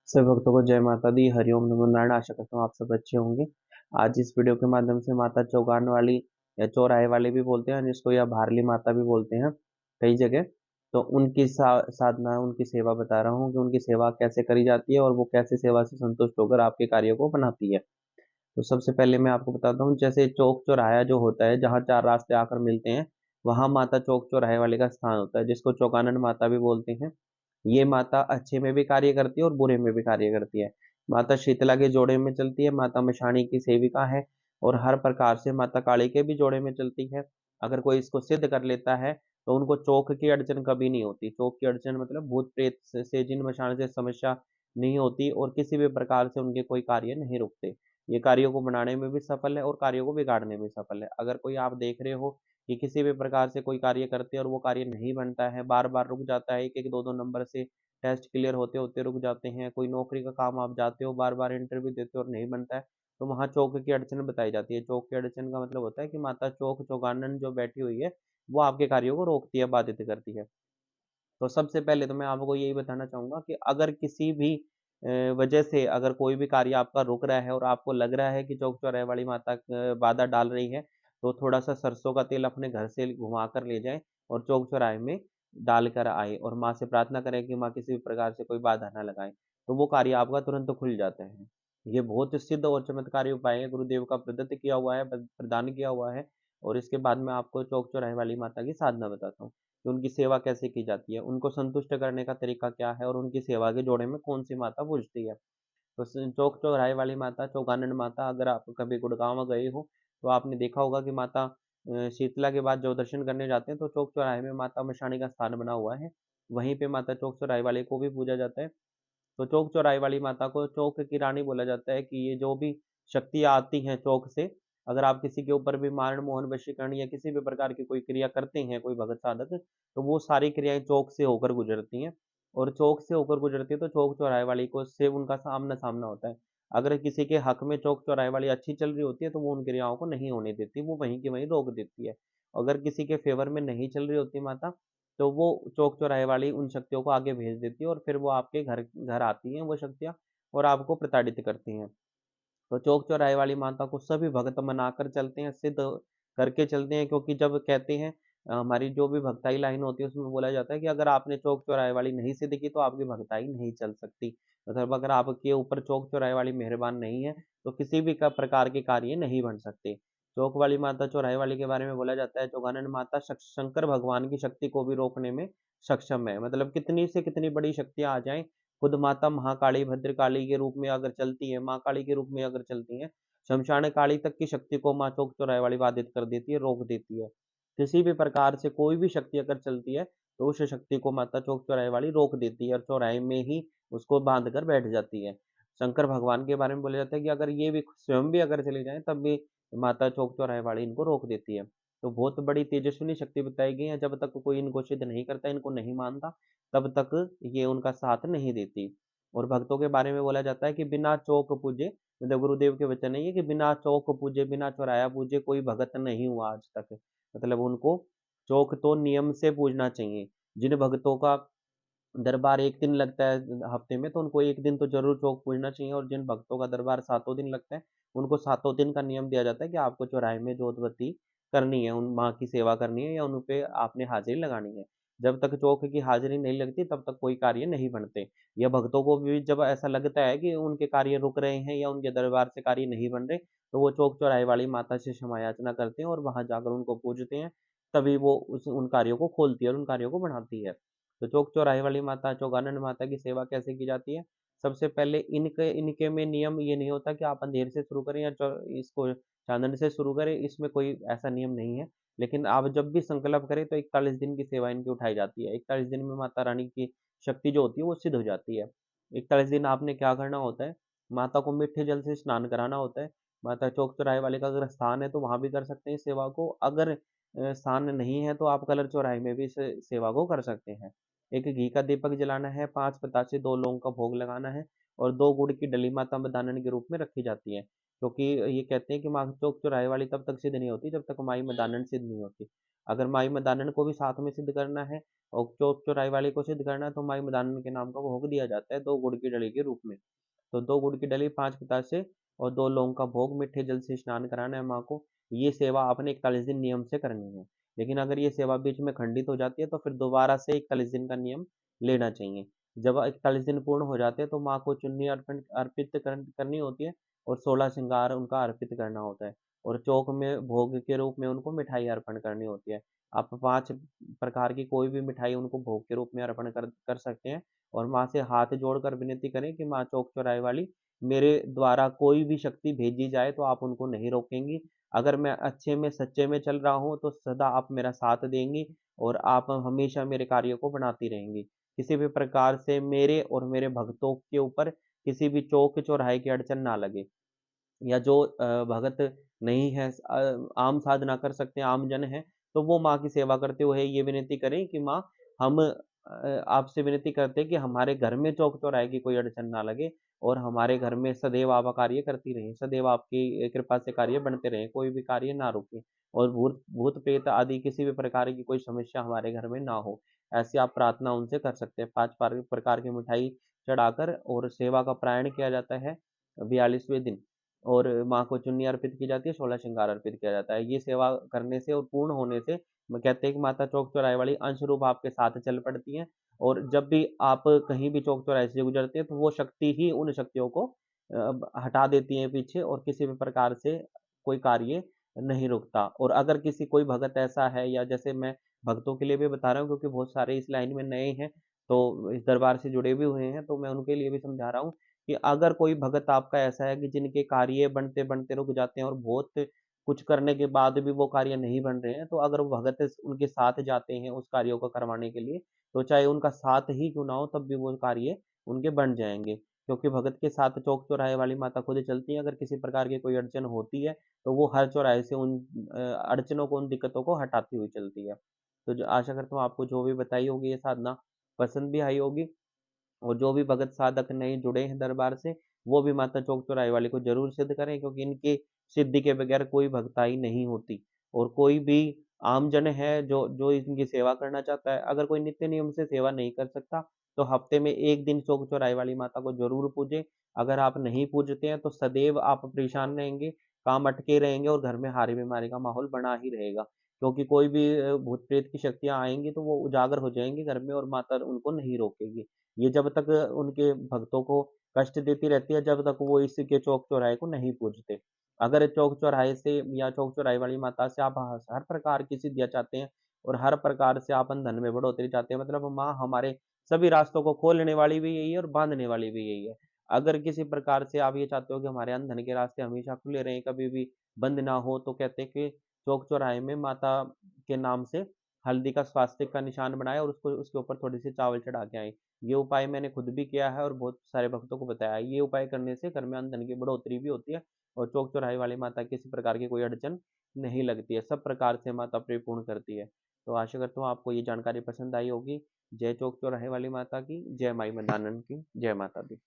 सभी भक्तों को जय माता दी, हरिओम नमो नारायण। आशा करता हूँ आप सब अच्छे होंगे। आज इस वीडियो के माध्यम से माता चौगान वाली या चौराहे वाली भी बोलते हैं जिसको, या भारली माता भी बोलते हैं कई जगह, तो उनकी साधना, उनकी सेवा बता रहा हूँ कि उनकी सेवा कैसे करी जाती है और वो कैसे सेवा से संतुष्ट होकर आपके कार्यों को बनाती है। तो सबसे पहले मैं आपको बताता हूँ, जैसे चौक चौराहा जो होता है, जहाँ चार रास्ते आकर मिलते हैं, वहां माता चौक चौराहे वाले का स्थान होता है, जिसको चौकानन माता भी बोलते हैं। ये माता अच्छे में भी कार्य करती है और बुरे में भी कार्य करती है। माता शीतला के जोड़े में चलती है, माता मशाणी की सेविका है, और हर प्रकार से माता काली के भी जोड़े में चलती है। अगर कोई इसको सिद्ध कर लेता है तो उनको चौक की अड़चन कभी नहीं होती। चौक की अड़चन मतलब भूत प्रेत से जिन मशान से समस्या नहीं होती, और किसी भी प्रकार से उनके कोई कार्य नहीं रुकते। ये कार्यों को बनाने में भी सफल है और कार्यों को बिगाड़ने में सफल है। अगर कोई आप देख रहे हो कि किसी भी प्रकार से कोई कार्य करते हैं और वो कार्य नहीं बनता है, बार बार रुक जाता है, एक एक दो दो नंबर से टेस्ट क्लियर होते होते रुक जाते हैं, कोई नौकरी का काम आप जाते हो, बार बार इंटरव्यू देते हो और नहीं बनता है, तो वहाँ चौक की अड़चन बताई जाती है। चौक की अड़चन का मतलब होता है कि माता चौक चौगानन जो बैठी हुई है, वो आपके कार्यों को रोकती है, बाधित करती है। तो सबसे पहले तो मैं आपको यही बताना चाहूंगा कि अगर किसी भी वजह से अगर कोई भी कार्य आपका रुक रहा है और आपको लग रहा है कि चौक चौराहे वाली माता बाधा डाल रही है, तो थोड़ा सा सरसों का तेल अपने घर से घुमा कर ले जाएं और चौक चौराहे में डालकर आए, और माँ से प्रार्थना करें कि माँ किसी भी प्रकार से कोई बाधा ना लगाए, तो वो कार्य आपका तुरंत खुल जाता है। ये बहुत सिद्ध और चमत्कारी उपाय है, गुरुदेव का प्रदत्त किया हुआ है, प्रदान किया हुआ है। और इसके बाद मैं आपको चौक चौराहे वाली माता की साधना बताता हूँ कि उनकी सेवा कैसे की जाती है, उनको संतुष्ट करने का तरीका क्या है, और उनकी सेवा के जोड़े में कौन सी माता पूजती है। तो चौक चौराहे वाली माता चौगानन माता, अगर आप कभी गुड़गांव गए हो तो आपने देखा होगा कि माता शीतला के बाद जो दर्शन करने जाते हैं तो चौक चौराहे में माता मशाणी का स्थान बना हुआ है। वहीं पे माता चौक चौराहे वाले को भी पूजा जाता है। तो चौक चौराहे वाली माता को चौक की रानी बोला जाता है कि ये जो भी शक्तियाँ आती हैं चौक से, अगर आप किसी के ऊपर भी मारण मोहन वशीकरण या किसी भी प्रकार की कोई क्रिया करते हैं, कोई भगत साधक, तो वो सारी क्रियाएं चौक से होकर गुजरती हैं। और चौक से होकर गुजरती है तो चौक चौराहे वाली को से उनका सामना सामना होता है। अगर किसी के हक में चौक चौराहे वाली अच्छी चल रही होती है तो वो उन क्रियाओं को नहीं होने देती, वो वहीं की वहीं रोक देती है। अगर किसी के फेवर में नहीं चल रही होती माता, तो वो चौक चौराहे वाली उन शक्तियों को आगे भेज देती है, और फिर वो आपके घर घर आती हैं वो शक्तियाँ, और आपको प्रताड़ित करती हैं। तो चौक चौराहे वाली माता को सभी भक्त मनाकर चलते हैं, सिद्ध करके चलते हैं, क्योंकि जब कहते हैं हमारी जो भी भक्ताई लाइन होती है उसमें बोला जाता है कि अगर आपने चौक चौराहे वाली नहीं सिद्ध की तो आपकी भक्ताई नहीं चल सकती। मतलब अगर आपके ऊपर चौक चौराहे वाली मेहरबान नहीं है तो किसी भी का प्रकार के कार्य नहीं बन सकते। चौक वाली माता चौराहे वाली के बारे में बोला जाता है, चौगानन माता शंकर भगवान की शक्ति को भी रोकने में सक्षम है। मतलब कितनी से कितनी बड़ी शक्तियां आ जाएं, खुद माता महाकाली भद्रकाली के रूप में अगर चलती है, माँ काली के रूप में अगर चलती है, शमशान काली तक की शक्ति को माँ चौक चौराहे वाली बाधित कर देती है, रोक देती है। किसी भी प्रकार से कोई भी शक्ति अगर चलती है तो उस शक्ति को माता चौक चौराहे वाली रोक देती है और चौराहे में ही उसको बांध कर बैठ जाती है। शंकर भगवान के बारे में बोला जाता है कि अगर ये भी स्वयं भी अगर चले जाएं तब भी माता चौक चौराहे वाली इनको रोक देती है। तो बहुत बड़ी तेजस्विनी शक्ति बताई गई है। जब तक कोई इनको सिद्ध नहीं करता, इनको नहीं मानता, तब तक ये उनका साथ नहीं देती। और भक्तों के बारे में बोला जाता है कि बिना चौक पूजे, मतलब गुरुदेव के वचन नहीं है कि बिना चौक पूजे, बिना चौराया पूजे कोई भगत नहीं हुआ आज तक। मतलब उनको चौक तो नियम से पूजना चाहिए। जिन भक्तों का दरबार एक दिन लगता है हफ्ते में, तो उनको एक दिन तो जरूर चौक पूजना चाहिए, और जिन भक्तों का दरबार सातों दिन लगता है उनको सातों दिन का नियम दिया जाता है कि आपको चौराहे में जोत बत्ती करनी है, उन माँ की सेवा करनी है, या उन पे आपने हाजिरी लगानी है। जब तक चौक की हाजिरी नहीं लगती तब तक कोई कार्य नहीं बनते। या भक्तों को भी जब ऐसा लगता है कि उनके कार्य रुक रहे हैं या उनके दरबार से कार्य नहीं बन रहे, तो वो चौक चौराहे वाली माता से क्षमा याचना करते हैं और वहां जाकर उनको पूजते हैं। तभी वो उन कार्यों को खोलती है और उन कार्यों को बढ़ाती है। तो चौक चौराहे वाली माता चौगानन माता की सेवा कैसे की जाती है? सबसे पहले इनके इनके में नियम ये नहीं होता कि आप अंधेर से शुरू करें या इसको चांदनी से शुरू करें, इसमें कोई ऐसा नियम नहीं है। लेकिन आप जब भी संकल्प करें तो 41 दिन की सेवा इनकी उठाई जाती है। 41 दिन में माता रानी की शक्ति जो होती है वो सिद्ध हो जाती है। 41 दिन आपने क्या करना होता है? माता को मीठे जल से स्नान कराना होता है। माता चौक चौराहे वाले का अगर स्थान है तो वहां भी कर सकते हैं सेवा को। अगर स्थान नहीं है तो आप कलर चौराहे में भी सेवा को कर सकते हैं। एक घी का दीपक जलाना है, 5 बतासे, 2 लौंग का भोग लगाना है, और 2 गुड़ की डली माता मदानन के रूप में रखी जाती है। क्योंकि ये कहते हैं कि माँ चौक चौराहे वाली तब तक सिद्ध नहीं होती जब तक माई मदानन सिद्ध नहीं होती। अगर माई मदानन को भी साथ में सिद्ध करना है और चौक चौराहे वाले को सिद्ध करना है तो माई मदानन के नाम का भोग दिया जाता है 2 गुड़ की डली के रूप में। तो 2 गुड़ की डली 5 बतासे और 2 लौंग का भोग मीठे जल से स्नान कराना है माँ को। ये सेवा आपने 41 दिन नियम से करनी है। लेकिन अगर ये सेवा बीच में खंडित हो जाती है तो फिर दोबारा से 41 दिन का नियम लेना चाहिए। जब 41 दिन पूर्ण हो जाते हैं तो माँ को चुन्नी अर्पित करनी होती है और 16 श्रृंगार उनका अर्पित करना होता है और चौक में भोग के रूप में उनको मिठाई अर्पण करनी होती है। आप 5 प्रकार की कोई भी मिठाई उनको भोग के रूप में अर्पण कर सकते हैं और माँ से हाथ जोड़कर विनती करें कि माँ चौक चौराहे वाली मेरे द्वारा कोई भी शक्ति भेजी जाए तो आप उनको नहीं रोकेंगी। अगर मैं अच्छे में सच्चे में चल रहा हूँ तो सदा आप मेरा साथ देंगी और आप हमेशा मेरे कार्यों को बनाती रहेंगी। किसी भी प्रकार से मेरे और मेरे भक्तों के ऊपर किसी भी चौक चौराहे की अड़चन ना लगे। या जो भगत नहीं है आम साधना कर सकते हैं, आम जन हैं, तो वो माँ की सेवा करते हुए ये विनती करें कि माँ हम आपसे विनती करते हैं कि हमारे घर में चौक चौराहे की कोई अड़चन ना लगे और हमारे घर में सदैव आप कार्य करती रहें, सदैव आपकी कृपा से कार्य बनते रहें, कोई भी कार्य ना रुके और भूत भूत प्रेत आदि किसी भी प्रकार की कोई समस्या हमारे घर में ना हो। ऐसी आप प्रार्थना उनसे कर सकते हैं। 5 प्रकार की मिठाई चढ़ाकर और सेवा का प्रायण किया जाता है 42वें दिन। और माँ को चुन्नी अर्पित की जाती है, 16 श्रृंगार अर्पित किया जाता है। ये सेवा करने से और पूर्ण होने से म कहते हैं कि माता चौक चौराहे वाली अंश रूप आपके साथ चल पड़ती हैं और जब भी आप कहीं भी चौक चौराहे से गुज़रते हैं, तो वो शक्ति ही उन शक्तियों को हटा देती हैं पीछे और किसी भी प्रकार से कोई कार्य नहीं रुकता। और अगर किसी कोई भगत ऐसा है या जैसे मैं भक्तों के लिए भी बता रहा हूँ क्योंकि बहुत सारे इस लाइन में नए हैं, तो इस दरबार से जुड़े भी हुए हैं, तो मैं उनके लिए भी समझा रहा हूँ कि अगर कोई भगत आपका ऐसा है कि जिनके कार्य बनते-बनते रुक जाते हैं और बहुत कुछ करने के बाद भी वो कार्य नहीं बन रहे हैं, तो अगर वो भगत उनके साथ जाते हैं उस कार्यों को करवाने के लिए, तो चाहे उनका साथ ही क्यों ना हो तब भी वो कार्य उनके बन जाएँगे। क्योंकि भगत के साथ चौक चौराहे वाली माता खुद चलती हैं, अगर किसी प्रकार की कोई अड़चन होती है, तो वो हर चौराहे से उन अड़चनों को, उन दिक्कतों को हटाती हुई चलती है। तो ज आशा करता हूँ आपको जो भी बताई होगी ये साधना पसंद भी आई होगी। और जो भी भगत साधक नए जुड़े हैं दरबार से, वो भी माता चौक चौराहे वाली को ज़रूर सिद्ध करें क्योंकि इनकी सिद्धि के बगैर कोई भगताई नहीं होती। और कोई भी आमजन है जो जो इनकी सेवा करना चाहता है, अगर कोई नित्य नियम से सेवा नहीं कर सकता, तो हफ्ते में 1 दिन चौक चौराहे वाली माता को ज़रूर पूजें। अगर आप नहीं पूजते हैं, तो सदैव आप परेशान रहेंगे, काम अटके रहेंगे और घर में हारी-बीमारी का माहौल बना ही रहेगा। क्योंकि कोई भी भूत-प्रेत की शक्तियाँ आएँगी, तो वो उजागर हो जाएँगी घर में और माता उनको नहीं रोकेगी। ये जब तक उनके भक्तों को कष्ट देती रहती है, जब तक वो इसके चौक चौराहे को नहीं पूजते। अगर चौक चौराहे से या चौक चौराहे वाली माता से आप हर प्रकार की सिद्धियाँ चाहते हैं और हर प्रकार से आप धन में बढ़ोतरी चाहते हैं, मतलब माँ हमारे सभी रास्तों को खोलने वाली भी यही है और बाँधने वाली भी यही है। अगर किसी प्रकार से आप ये चाहते हो कि हमारे धन के रास्ते हमेशा खुले रहें, कभी भी बंद ना हो, तो कहते हैं कि चौक चौराहे में माता के नाम से हल्दी का स्वास्तिक का निशान बनाएँ और उसको उसके ऊपर थोड़ी-सी चावल चढ़ा के आएँ। ये उपाय मैंने खुद भी किया है और बहुत सारे भक्तों को बताया है। ये उपाय करने से घर में धन की बढ़ोतरी भी होती है और चौक चौराहे वाली माता किसी प्रकार की कोई अड़चन नहीं लगती है। सब प्रकार से माता परिपूर्ण करती है। तो आशा करता हूँ आपको ये जानकारी पसंद आई होगी। जय चौक चौराहे वाली माता की, जय माई मदानंद की, जय माता दी।